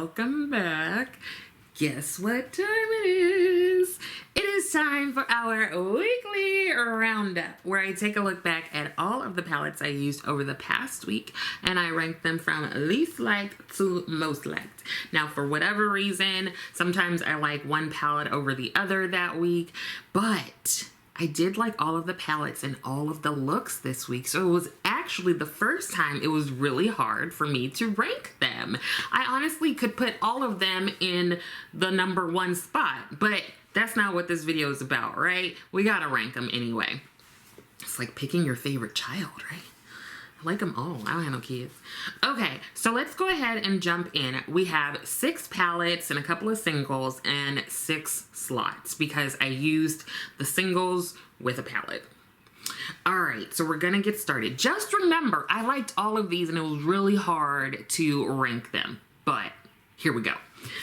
welcome back. Guess what time it is? It is time for our weekly roundup, where I take a look back at all of the palettes I used over the past week and I rank them from least liked to most liked. Now, for whatever reason, sometimes I like one palette over the other that week, but I did like all of the palettes and all of the looks this week, so it was actually the first time it was really hard for me to rank them. I honestly could put all of them in the #1 spot, but that's not what this video is about, right? We gotta rank them anyway. It's like picking your favorite child, right? I like them all. I don't have no kids. Okay, so let's go ahead and jump in. We have 6 palettes and a couple of singles and 6 slots because I used the singles with a palette. All right, so we're gonna get started. Just remember, I liked all of these and it was really hard to rank them, but here we go.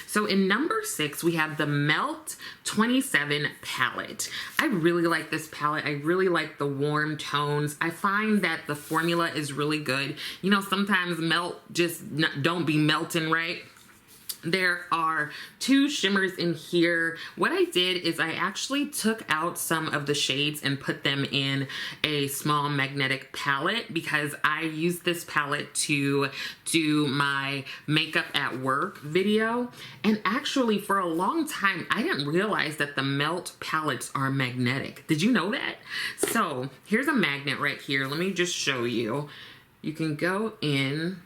So in #6, we have the Melt 27 palette. I really like this palette. I really like the warm tones. I find that the formula is really good. You know, sometimes melt just don't be melting right. There are 2 shimmers in here. What I did is I actually took out some of the shades and put them in a small magnetic palette because I used this palette to do my makeup at work video. And actually for a long time, I didn't realize that the Melt palettes are magnetic. Did you know that? So here's a magnet right here. Let me just show you. You can go in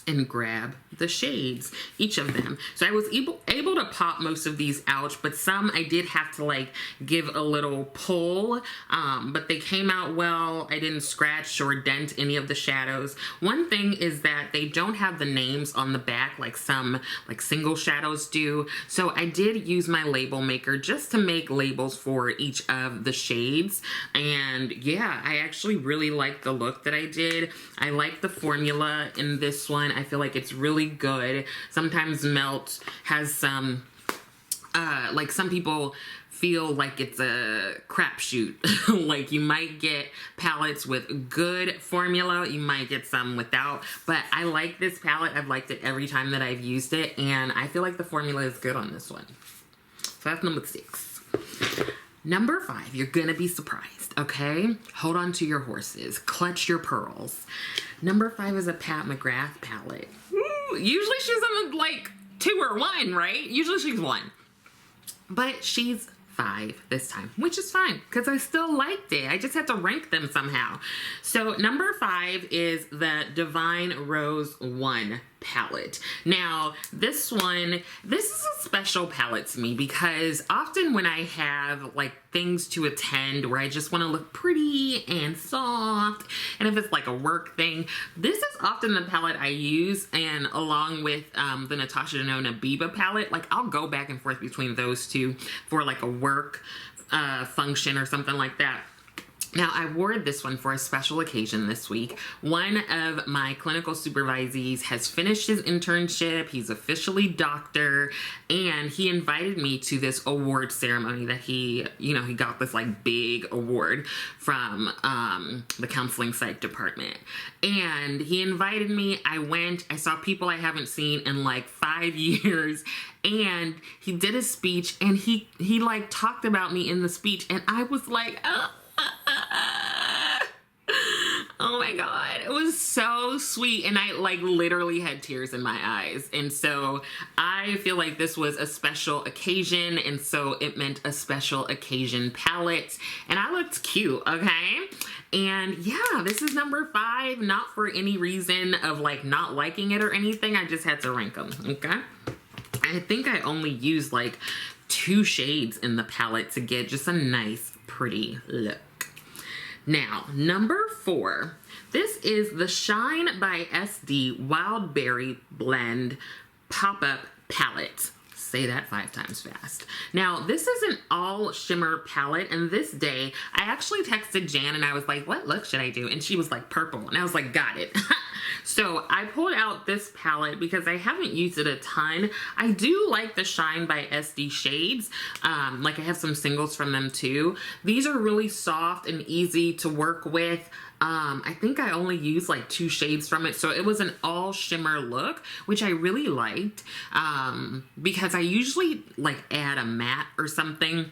and grab the shades, each of them. So I was able to pop most of these out, but some I did have to like give a little pull, but they came out well. I didn't scratch or dent any of the shadows. One thing is that they don't have the names on the back like some like single shadows do. So I did use my label maker just to make labels for each of the shades. And yeah, I actually really like the look that I did. I like the formula in this one. I feel like it's really good. Sometimes Melt has some, like some people feel like it's a crapshoot. Like you might get palettes with good formula, you might get some without, but I like this palette. I've liked it every time that I've used it, and I feel like the formula is good on this one. So that's #6. #5, you're gonna be surprised, okay? Hold on to your horses, clutch your pearls. #5 is a Pat McGrath palette. Ooh, usually she's in like 2 or 1, right? Usually she's 1. But she's 5 this time, which is fine because I still liked it. I just had to rank them somehow. So #5 is the Divine Rose 1 palette. Now, this is a special palette to me because often when I have like things to attend where I just want to look pretty and soft, and if it's like a work thing, this is often the palette I use, and along with the Natasha Denona Biba palette, like I'll go back and forth between those two for like a work function or something like that. Now, I wore this one for a special occasion this week. One of my clinical supervisees has finished his internship. He's officially doctor, and he invited me to this award ceremony that he got this like big award from the counseling psych department. And he invited me. I went. I saw people I haven't seen in like 5 years. And he did a speech, and he like talked about me in the speech, and I was like, oh my God, it was so sweet. And I like literally had tears in my eyes. And so I feel like this was a special occasion, and so it meant a special occasion palette, and I looked cute, okay? And yeah, this is #5, not for any reason of like not liking it or anything. I just had to rank them, okay? I think I only used like 2 shades in the palette to get just a nice, pretty look. Now, #4, this is the Shine by SD Wild Berry Blend Pop-Up Palette. Say that 5 times fast. Now, this is an all shimmer palette, and this day, I actually texted Jan and I was like, what look should I do? And she was like, purple. And I was like, got it. So I pulled out this palette because I haven't used it a ton. I do like the Shine by SD shades. Like I have some singles from them too. These are really soft and easy to work with. I think I only used like 2 shades from it. So it was an all shimmer look, which I really liked, because I usually like add a matte or something.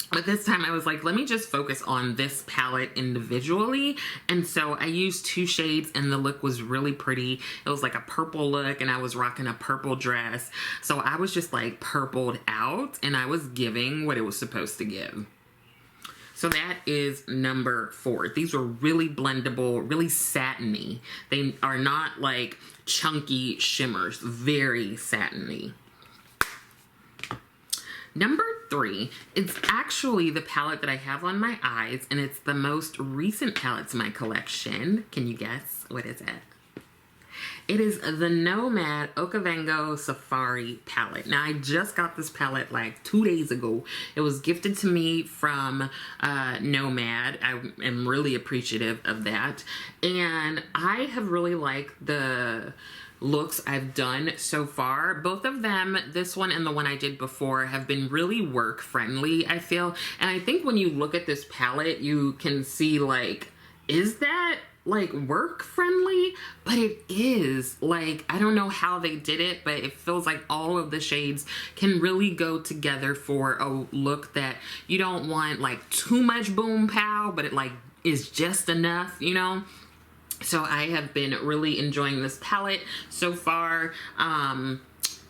But this time I was like, let me just focus on this palette individually. And so I used 2 shades and the look was really pretty. It was like a purple look and I was rocking a purple dress. So I was just like purpled out and I was giving what it was supposed to give. So that is number 4. These were really blendable, really satiny. They are not like chunky shimmers, very satiny. Number 3, it's actually the palette that I have on my eyes, and it's the most recent palette to my collection. Can you guess? What is it? It is the Nomad OKAVANGO Safari palette. Now, I just got this palette like 2 days ago. It was gifted to me from Nomad. I am really appreciative of that. And I have really liked the looks I've done so far. Both of them, this one and the one I did before, have been really work friendly, I feel. And I think when you look at this palette, you can see like, is that like work friendly? But it is. Like, I don't know how they did it, but it feels like all of the shades can really go together for a look that you don't want like too much boom pow, but it like is just enough, you know? So I have been really enjoying this palette so far.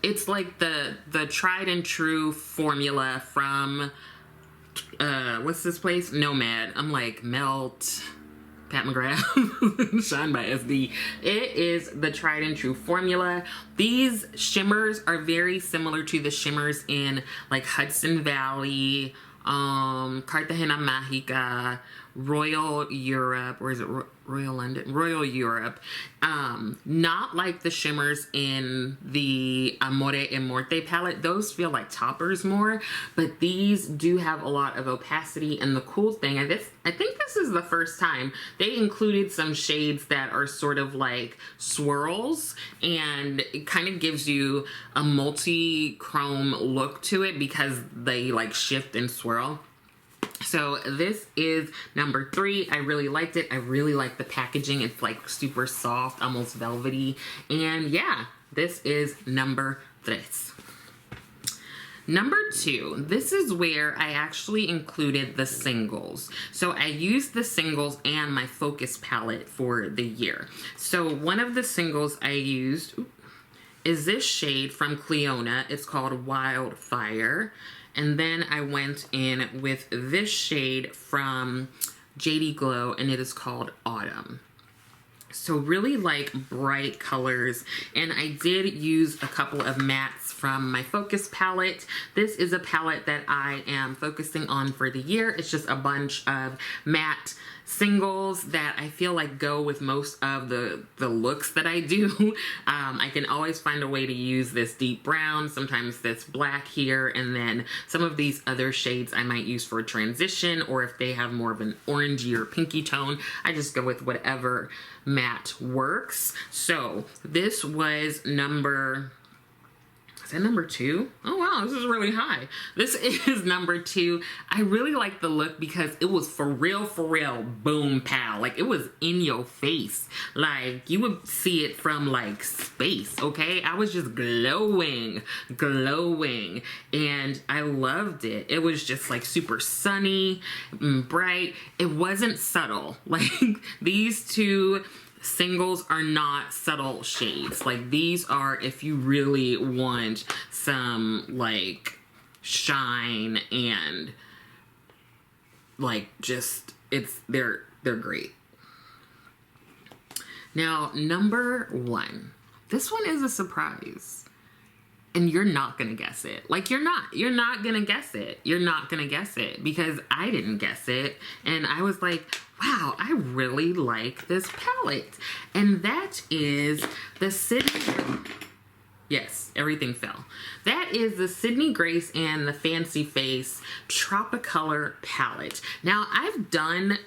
It's like the tried and true formula from, what's this place? Nomad. I'm like, Melt, Pat McGrath, Shine by SD. It is the tried and true formula. These shimmers are very similar to the shimmers in like Hudson Valley, Cartagena Mágica, Royal Europe, or is it Royal London? Royal Europe. Not like the shimmers in the Amore e Morte palette. Those feel like toppers more, but these do have a lot of opacity. And the cool thing, I think this is the first time they included some shades that are sort of like swirls, and it kind of gives you a multi-chrome look to it because they like shift and swirl. So this is number 3. I really liked it. I really like the packaging. It's like super soft, almost velvety. And yeah, this is number 3. Number 2, this is where I actually included the singles. So I used the singles and my focus palette for the year. So one of the singles I used is this shade from CLIONADH. It's called Wildfire. And then I went in with this shade from JD Glow, and it is called Autumn. So really like bright colors. And I did use a couple of mattes from my focus palette. This is a palette that I am focusing on for the year. It's just a bunch of matte singles that I feel like go with most of the looks that I do. I can always find a way to use this deep brown, sometimes this black here, and then some of these other shades I might use for transition, or if they have more of an orangey or pinky tone, I just go with whatever matte works. So this was number... Is that number 2? Oh wow, this is really high. This is number 2. I really like the look because it was for real, boom pow. Like, it was in your face. Like, you would see it from like space, okay? I was just glowing. And I loved it. It was just like super sunny, bright. It wasn't subtle. Like, these 2 singles are not subtle shades. Like, these are if you really want some like shine and like just they're great. Now, number 1. This one is a surprise. And you're not gonna guess it. Like, you're not gonna guess it. You're not gonna guess it because I didn't guess it. And I was like, wow, I really like this palette. And that is the Sydney... Yes, everything fell. That is the Sydney Grace and the Fancy Face Tropicolor palette. Now, I've done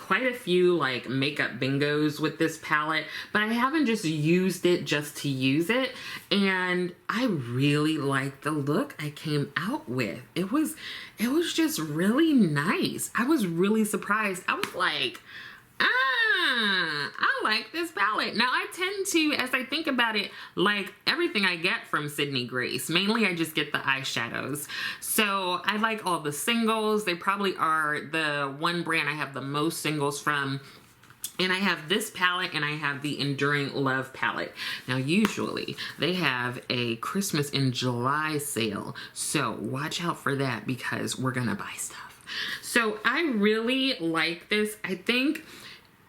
quite a few like makeup bingos with this palette, but I haven't just used it just to use it. And I really like the look I came out with. It was just really nice. I was really surprised. I was like, I like this palette. Now I tend to, as I think about it, like everything I get from Sydney Grace. Mainly I just get the eyeshadows. So I like all the singles. They probably are the one brand I have the most singles from. And I have this palette and I have the Enduring Love palette. Now usually they have a Christmas in July sale. So watch out for that because we're gonna buy stuff. So I really like this. I think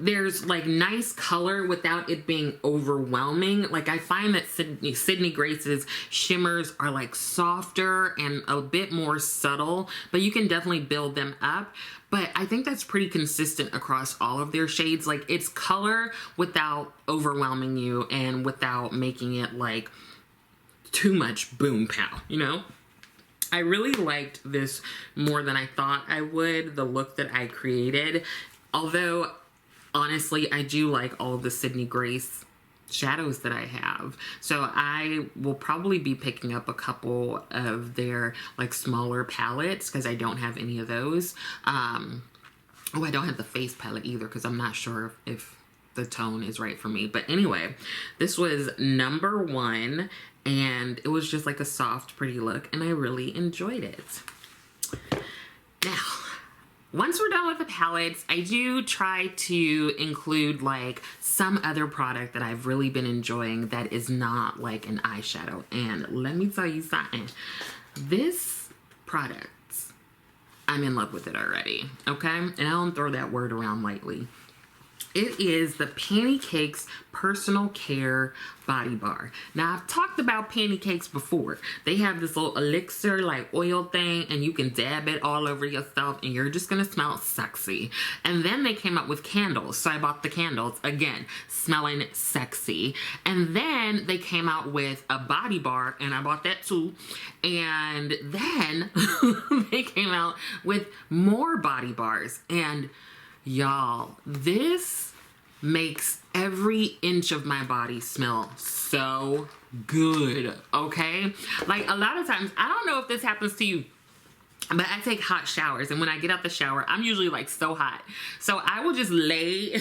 there's like nice color without it being overwhelming. Like I find that Sydney Grace's shimmers are like softer and a bit more subtle, but you can definitely build them up. But I think that's pretty consistent across all of their shades. Like it's color without overwhelming you and without making it like too much boom pow, you know? I really liked this more than I thought I would, the look that I created. Although, honestly, I do like all of the Sydney Grace shadows that I have. So I will probably be picking up a couple of their like smaller palettes because I don't have any of those. Oh, I don't have the face palette either because I'm not sure if the tone is right for me. But anyway, this was number 1 and it was just like a soft, pretty look and I really enjoyed it. Now, once we're done with the palettes, I do try to include like some other product that I've really been enjoying that is not like an eyeshadow. And let me tell you something. This product, I'm in love with it already, okay? And I don't throw that word around lightly. It is the Panty Cakes Personal Care Body Bar. Now, I've talked about Panty Cakes before. They have this little elixir like oil thing and you can dab it all over yourself and you're just gonna smell sexy. And then they came up with candles. So I bought the candles, again, smelling sexy. And then they came out with a body bar and I bought that too. And then they came out with more body bars. And y'all, this makes every inch of my body smell so good, okay? Like a lot of times, I don't know if this happens to you, but I take hot showers and when I get out the shower, I'm usually like so hot. So I will just lay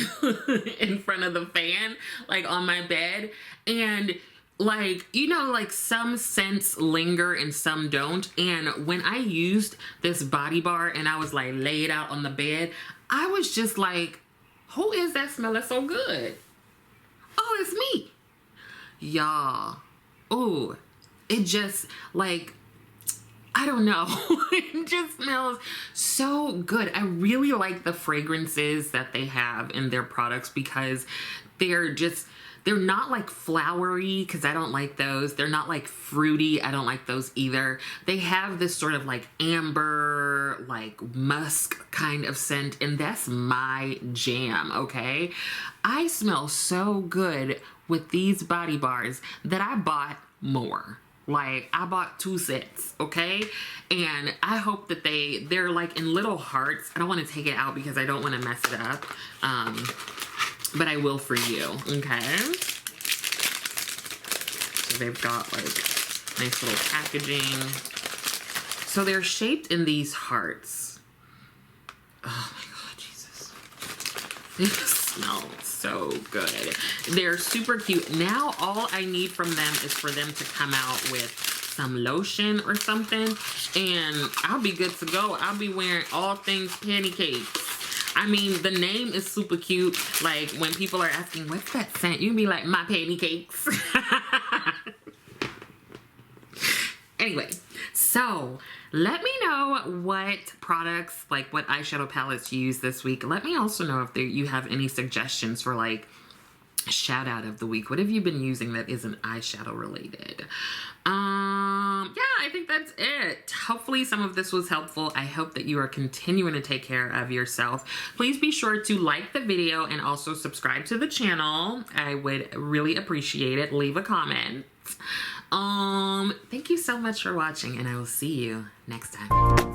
in front of the fan, like on my bed and like, you know, like some scents linger and some don't. And when I used this body bar and I was like laid out on the bed, I was just like, who is that smelling so good? Oh, it's me. Y'all. Ooh, it just like, I don't know. It just smells so good. I really like the fragrances that they have in their products because they're not like flowery because I don't like those. They're not like fruity. I don't like those either. They have this sort of like amber, like musk kind of scent and that's my jam, okay? I smell so good with these body bars that I bought more. Like I bought 2 sets, okay? And I hope that they're like in little hearts. I don't want to take it out because I don't want to mess it up. But I will for you, okay? So they've got like nice little packaging. So they're shaped in these hearts. Oh my God, Jesus. They smell so good. They're super cute. Now all I need from them is for them to come out with some lotion or something and I'll be good to go. I'll be wearing all things Panty Cakes. I mean, the name is super cute. Like, when people are asking, what's that scent? You can be like, my Panty Cakes. Anyway, so let me know what products, like what eyeshadow palettes you use this week. Let me also know if you have any suggestions for like shout out of the week. What have you been using that isn't eyeshadow related? Yeah, I think that's it. Hopefully some of this was helpful. I hope that you are continuing to take care of yourself. Please be sure to like the video and also subscribe to the channel. I would really appreciate it. Leave a comment. Thank you so much for watching and I will see you next time.